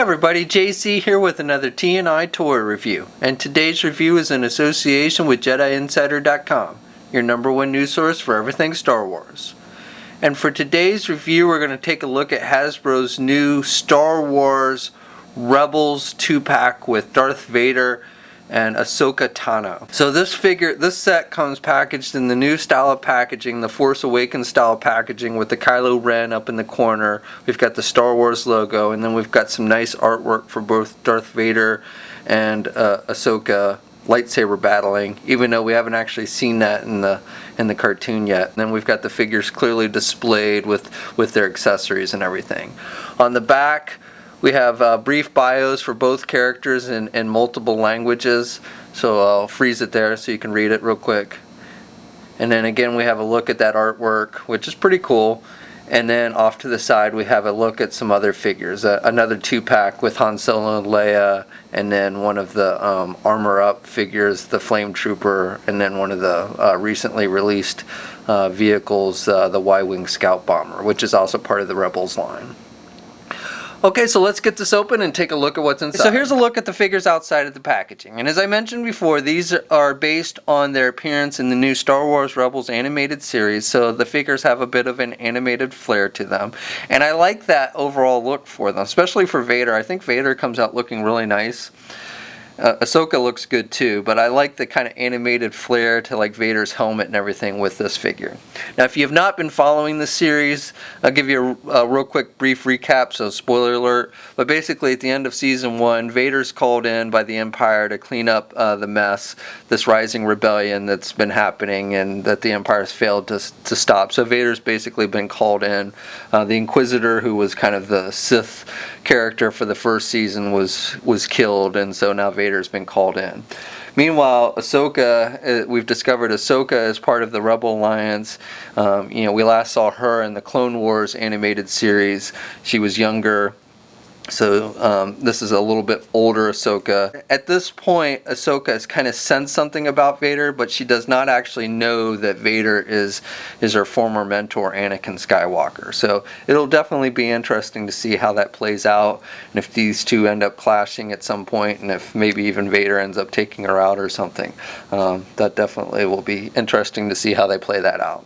everybody, JC here with another T&I toy review, and today's review is in association with JediInsider.com, your #1 news source for everything Star Wars. And for today's review, we're going to take a look at Hasbro's new Star Wars Rebels 2-pack with Darth Vader and Ahsoka Tano. So this set comes packaged in the new style of packaging, the Force Awakens style packaging with the Kylo Ren up in the corner. We've got the Star Wars logo, and then we've got some nice artwork for both Darth Vader and Ahsoka lightsaber battling, even though we haven't actually seen that in the cartoon yet. And then we've got the figures clearly displayed with their accessories and everything. On the back, we have brief bios for both characters in multiple languages, so I'll freeze it there so you can read it real quick. And then again we have a look at that artwork, which is pretty cool. And then off to the side we have a look at some other figures. Another 2-pack with Han Solo and Leia, and then one of the Armor Up figures, the Flame Trooper, and then one of the recently released vehicles, the Y-Wing Scout Bomber, which is also part of the Rebels line. Okay, so let's get this open and take a look at what's inside. So here's a look at the figures outside of the packaging. And as I mentioned before, these are based on their appearance in the new Star Wars Rebels animated series, so the figures have a bit of an animated flair to them. And I like that overall look for them, especially for Vader. I think Vader comes out looking really nice. Ahsoka looks good too, but I like the kind of animated flair to like Vader's helmet and everything with this figure. Now, if you have not been following the series, I'll give you a real quick brief recap, so spoiler alert. But basically at the end of season 1, Vader's called in by the Empire to clean up the mess, this rising rebellion that's been happening and that the Empire's failed to stop. So Vader's basically been called in. The Inquisitor, who was kind of the Sith character for the first season, was killed, and so now Vader's been called in. Meanwhile, Ahsoka, we've discovered Ahsoka as part of the Rebel Alliance. We last saw her in the Clone Wars animated series. She was younger. So this is a little bit older Ahsoka. At this point, Ahsoka has kind of sensed something about Vader, but she does not actually know that Vader is her former mentor, Anakin Skywalker. So it'll definitely be interesting to see how that plays out, and if these two end up clashing at some point, and if maybe even Vader ends up taking her out or something. That definitely will be interesting to see how they play that out.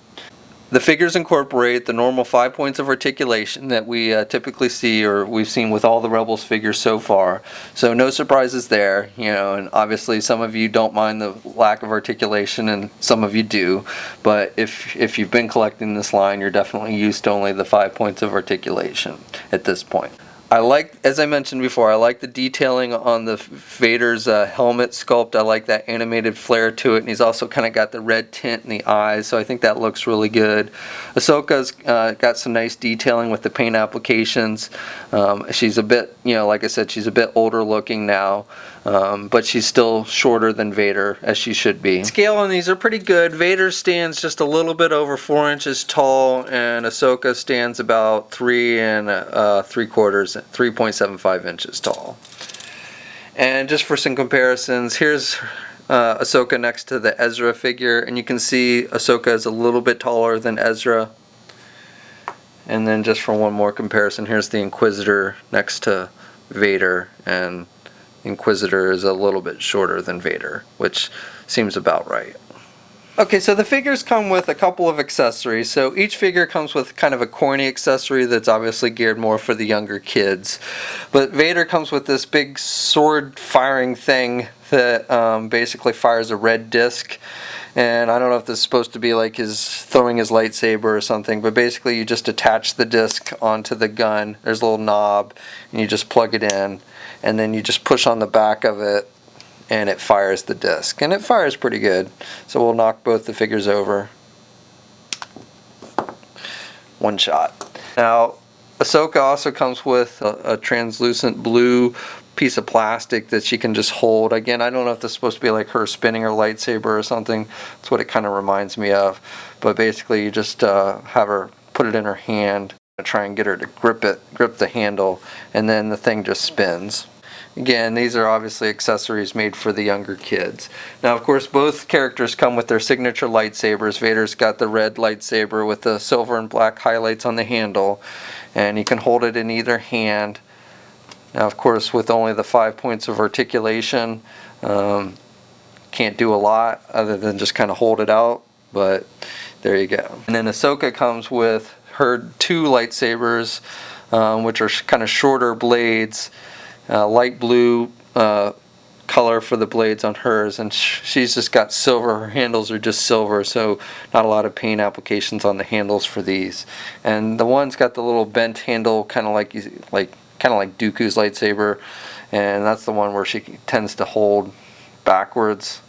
The figures incorporate the normal 5 points of articulation that we typically see, or we've seen with all the Rebels figures so far. So no surprises there, and obviously some of you don't mind the lack of articulation and some of you do. But if you've been collecting this line, you're definitely used to only the 5 points of articulation at this point. I like, as I mentioned before, I like the detailing on the Vader's helmet sculpt. I like that animated flair to it, and he's also kind of got the red tint in the eyes, so I think that looks really good. Ahsoka's got some nice detailing with the paint applications. She's a bit, like I said, she's a bit older looking now, but she's still shorter than Vader, as she should be. Scale on these are pretty good. Vader stands just a little bit over 4 inches tall, and Ahsoka stands about 3 3/4, 3.75 inches tall. And just for some comparisons, here's Ahsoka next to the Ezra figure, and you can see Ahsoka is a little bit taller than Ezra. And then just for one more comparison, here's the Inquisitor next to Vader, and Inquisitor is a little bit shorter than Vader, which seems about right. Okay, so the figures come with a couple of accessories. So each figure comes with kind of a corny accessory that's obviously geared more for the younger kids. But Vader comes with this big sword firing thing that basically fires a red disc. And I don't know if this is supposed to be like his throwing his lightsaber or something, but basically you just attach the disc onto the gun. There's a little knob, and you just plug it in, and then you just push on the back of it, and it fires the disc, and it fires pretty good. So we'll knock both the figures over. One shot. Now, Ahsoka also comes with a translucent blue piece of plastic that she can just hold. Again, I don't know if this is supposed to be like her spinning her lightsaber or something. That's what it kind of reminds me of. But basically, you just have her put it in her hand, try and get her to grip the handle, and then the thing just spins. Again, these are obviously accessories made for the younger kids. Now, of course, both characters come with their signature lightsabers. Vader's got the red lightsaber with the silver and black highlights on the handle, and you can hold it in either hand. Now, of course, with only the 5 points of articulation, can't do a lot other than just kind of hold it out, but there you go. And then Ahsoka comes with her 2 lightsabers, which are kind of shorter blades, light blue color for the blades on hers, and she's just got silver. Her handles are just silver, so not a lot of paint applications on the handles for these. And the one's got the little bent handle, kind of like Dooku's lightsaber, and that's the one where she tends to hold backwards.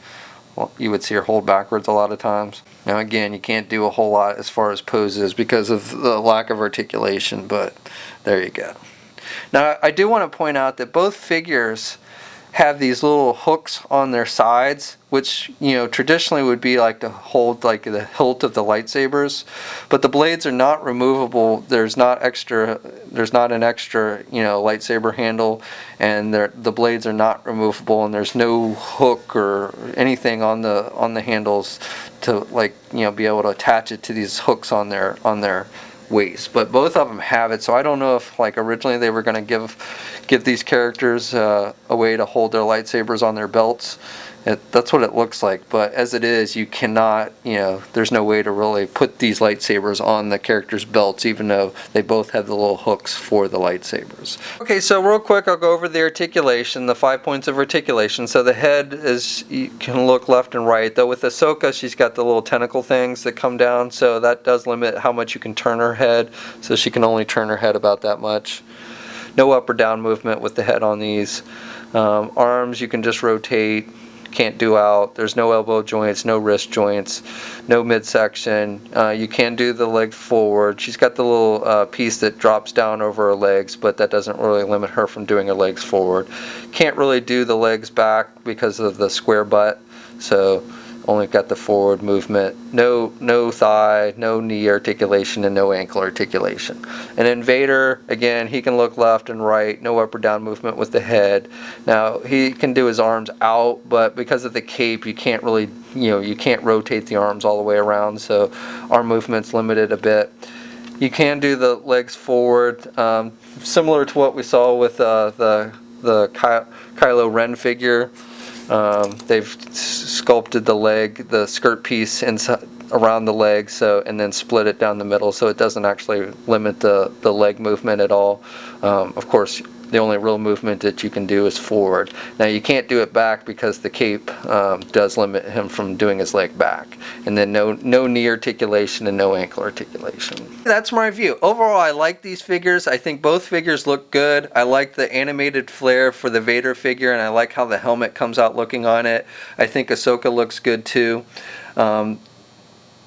Well, you would see her hold backwards a lot of times. Now again, you can't do a whole lot as far as poses because of the lack of articulation, but there you go. Now I do want to point out that both figures have these little hooks on their sides, which, you know, traditionally would be like to hold like the hilt of the lightsabers, but the blades are not removable. There's not an extra, you know, lightsaber handle, and the blades are not removable, and there's no hook or anything on the handles to, like, you know, be able to attach it to these hooks on their waist. But both of them have it, so I don't know if, like, originally they were going to give these characters a way to hold their lightsabers on their belts. That's what it looks like, but as it is, you cannot, you know, there's no way to really put these lightsabers on the characters' belts, even though they both have the little hooks for the lightsabers. Okay, so real quick, I'll go over the articulation, the 5 points of articulation. So the head is, you can look left and right, though with Ahsoka, she's got the little tentacle things that come down, so that does limit how much you can turn her head, so she can only turn her head about that much. No up or down movement with the head on these. Arms, you can just rotate. Can't do out. There's no elbow joints, no wrist joints, no midsection. You can do the leg forward. She's got the little piece that drops down over her legs, but that doesn't really limit her from doing her legs forward. Can't really do the legs back because of the square butt, so only got the forward movement. No thigh, no knee articulation, and no ankle articulation. And then Vader, again, he can look left and right, no up or down movement with the head. Now, he can do his arms out, but because of the cape, you can't really, you know, you can't rotate the arms all the way around, so arm movement's limited a bit. You can do the legs forward, similar to what we saw with the Kylo Ren figure. They've sculpted the leg, the skirt piece inside, around the leg, so, and then split it down the middle, so it doesn't actually limit the leg movement at all. Of course, the only real movement that you can do is forward. Now, you can't do it back because the cape does limit him from doing his leg back. And then no knee articulation and no ankle articulation. That's my review. Overall, I like these figures. I think both figures look good. I like the animated flair for the Vader figure, and I like how the helmet comes out looking on it. I think Ahsoka looks good too.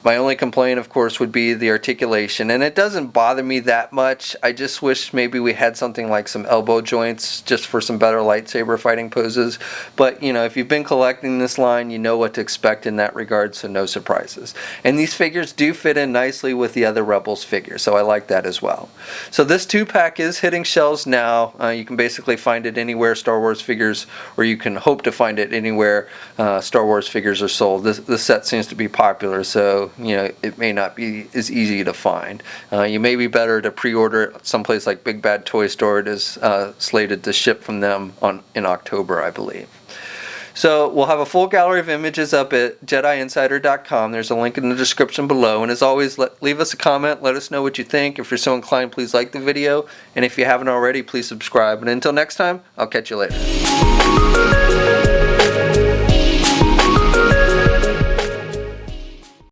My only complaint, of course, would be the articulation, and it doesn't bother me that much. I just wish maybe we had something like some elbow joints just for some better lightsaber fighting poses. But, you know, if you've been collecting this line, you know what to expect in that regard, so no surprises. And these figures do fit in nicely with the other Rebels figures, so I like that as well. So this 2-pack is hitting shelves now. You can basically find it anywhere Star Wars figures, or you can hope to find it anywhere Star Wars figures are sold. This set seems to be popular, so you know, it may not be as easy to find. You may be better to pre-order it someplace like Big Bad Toy Store. It is slated to ship from them in October, I believe. So we'll have a full gallery of images up at JediInsider.com. There's a link in the description below. And as always, leave us a comment. Let us know what you think. If you're so inclined, please like the video. And if you haven't already, please subscribe. And until next time, I'll catch you later.